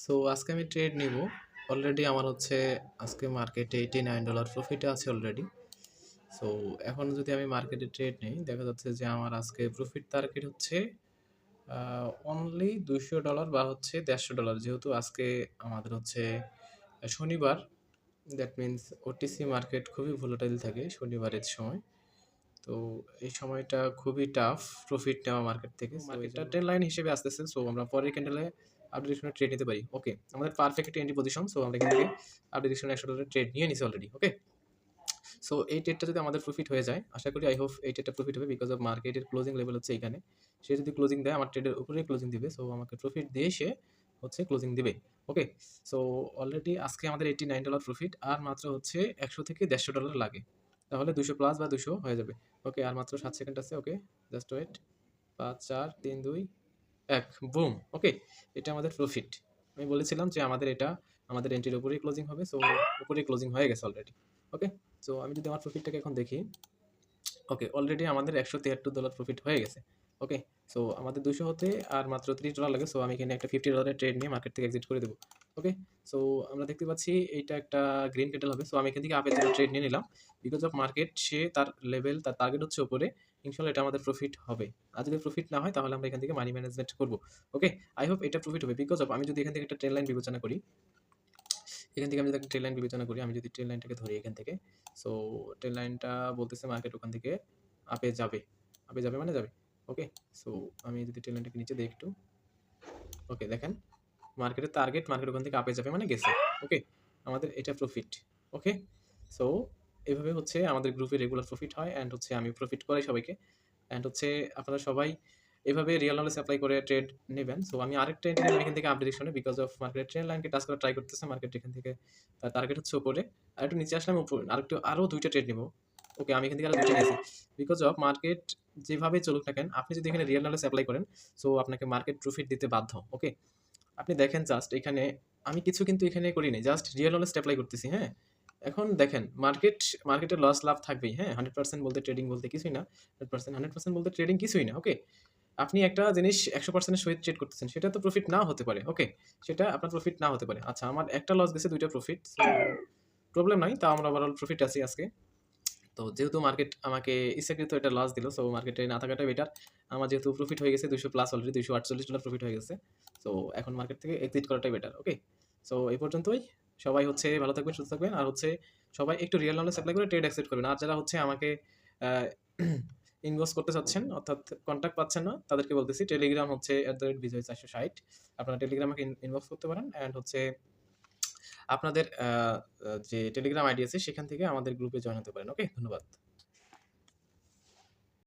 So আজকে আমি trade নিব। অলরেডি আমার হচ্ছে আজকে মার্কেটে $89 প্রফিটে আছে অলরেডি। সো এখন যদি আমি মার্কেটে ট্রেড নেই, দেখা যাচ্ছে যে আমার আজকে প্রফিট টার্গেট হচ্ছে অনলি $200 বা হচ্ছে $150, যেহেতু আজকে আমাদের হচ্ছে শনিবার। দ্যাট মিন্স ওটিসি মার্কেট খুবই ভোলাটাইল থাকে শনিবারের সময়। তো এই সময়টা খুবই টাফ প্রফিট নেওয়া মার্কেট থেকে। মার্কেটটা ট্রেন্ড লাইন হিসেবে আসতেছে। সো আমরা পরের ক্যান্ডেলে আপ ডিরেকশনে ট্রেড নিতে পারি। ওকে, আমাদের পারফেক্ট একটা এন্ট্রি পজিশন। সো আমরা এখান থেকে আপ ডিরেকশনে $100 ট্রেড নিয়ে নিছি অলরেডি। ওকে, সো এই ট্রেডটা যদি আমাদের প্রফিট হয়ে যায়, আশা করি আই হোপ এই ট্রেডটা প্রফিট হবে, বিকজ অফ মার্কেটের ক্লোজিং লেভেল হচ্ছে এইখানে। সে যদি ক্লোজিং দেয় আমার ট্রেডের উপরেই ক্লোজিং দিবে, সো আমাকে প্রফিট দিয়ে সে হচ্ছে ক্লোজিং দিবে। ওকে, সো অলরেডি আজকে আমাদের $89 প্রফিট, আর মাত্র হচ্ছে 100 থেকে $150 লাগে, তাহলে 200 প্লাস বা 200 হয়ে যাবে। ওকে, আর মাত্র 7 সেকেন্ড আছে। ওকে, জাস্ট ওয়েট। 5 4 3 2 1, বুম। ওকে, এটা আমাদের প্রফিট। আমি বলেছিলাম যে আমাদের এটা আমাদের এন্ট্রির উপরেই ক্লোজিং হবে, সো উপরেই ক্লোজিং হয়ে গেছে অলরেডি। ওকে, সো আমি যদি আমার প্রফিটটাকে এখন দেখি, ওকে, অলরেডি আমাদের $173 প্রফিট হয়ে গেছে। ওকে, সো আমাদের 200 হতে আর মাত্র $30 লাগে, সো আমি এখানে একটা $50 ট্রেড নিয়ে মার্কেট থেকে এক্সিট করে দেবো। ওকে, সো আমরা দেখতে পাচ্ছি এইটা একটা গ্রিন ক্যান্ডেল হবে, সো আমি এখান থেকে আপের জন্য ট্রেড নিয়ে নিলাম, বিকজ অফ মার্কেট সে তার লেভেল তার টার্গেট হচ্ছে উপরে। ইনশাল্লাহ এটা আমাদের প্রফিট হবে। আর যদি প্রফিট না হয় তাহলে আমরা এখান থেকে মানি ম্যানেজমেন্ট করবো। ওকে, আই হোপ এটা প্রফিট হবে, বিকজ অফ আমি যদি এখান থেকে একটা ট্রেন লাইন বিবেচনা করি, এখান থেকে আমি যদি একটা ট্রেন লাইন বিবেচনা করি, আমি যদি ট্রেন লাইনটাকে ধরি এখান থেকে, সো ট্রেন লাইনটা বলতেছে মার্কেট ওখান থেকে আপে যাবে। আপে যাবে মানে যাবে। ওকে, সো আমি যদি ট্রেন লাইনটাকে নিচে দিই একটু, ওকে দেখেন মার্কেটের টার্গেট, মার্কেট ওখান থেকে আপে যাবে মানে গেছে। ওকে, আমাদের এটা প্রফিট। ওকে, সো এভাবে হচ্ছে আমাদের গ্রুপে রেগুলার প্রফিট হয়, অ্যান্ড হচ্ছে আমি প্রফিট করাই সবাইকে। অ্যান্ড হচ্ছে আপনারা সবাই এভাবে রিয়েল নলেজ অ্যাপ্লাই করে ট্রেড নেবেন। সো আমি আরেকটা এন্ট্রি নিলাম এখান থেকে আপ ডিরেকশনে, বিকজ অফ মার্কেট ট্রেন্ড লাইনকে টাচ করা ট্রাই করতেছে, মার্কেট এখান থেকে তার টার্গেট হচ্ছে উপরে। আর একটু নিচে আসলাম উপরে, আরও দুইটা ট্রেড নিব। ওকে, আমি এখান থেকে আরও দুইটা নিয়েছি, বিকজ অফ মার্কেট যেভাবে চলুক না কেন, আপনি যদি এখানে রিয়েল নলেজ অ্যাপ্লাই করেন, সো আপনাকে মার্কেট প্রফিট দিতে বাধ্য। ওকে, আপনি দেখেন জাস্ট এখানে আমি কিছু কিন্তু এখানে করি নাই, জাস্ট রিয়েল নলেজ অ্যাপ্লাই করতেছি। হ্যাঁ, এখন দেখেন মার্কেটে লস লাভ থাকবেই। হ্যাঁ, 100% বলতে ট্রেডিং বলতে কিছুই না। 100% বলতে ট্রেডিং কিছুই না। ওকে, আপনি একটা জিনিস 100% এর সহিত ট্রেড করতেছেন, সেটা তো প্রফিট নাও হতে পারে। ওকে, সেটা আপনার প্রফিট না হতে পারে। আচ্ছা, আমার একটা লস গেছে, দুইটা প্রফিট, প্রবলেম নাই, তাও আমরা ওভারঅল প্রফিট আছি আজকে। তো যেহেতু মার্কেট আমাকে ইচ্ছাকৃত এটা লস দিল, সো মার্কেটে না থাকাটাই বেটার। আমার যেহেতু প্রফিট হয়ে গেছে 200 প্লাস, অলরেডি $248 প্রফিট হয়ে গেছে। সো এখন মার্কেট থেকে এক্সিট করাটাই বেটার। ওকে, সো এই পর্যন্তই। সবাই হচ্ছে ভালো থাকবেন, সুস্থ থাকবেন, আর হচ্ছে সবাই একটু রিয়েল নলেজ অ্যাপ্লাই করে ট্রেড অ্যাকসেপ্ট করবেন। আর যারা হচ্ছে আমাকে ইনভেস্ট করতে চাচ্ছেন, অর্থাৎ কন্ট্যাক্ট পাচ্ছেন না, তাদেরকে বলতেছি টেলিগ্রাম হচ্ছে @vijoy460। আপনারা টেলিগ্রামে ইনবক্স করতে পারেন, অ্যান্ড হচ্ছে আপনাদের যে টেলিগ্রাম আইডি আছে সেখান থেকে আমাদের গ্রুপে জয়েন হতে পারেন। ওকে, ধন্যবাদ।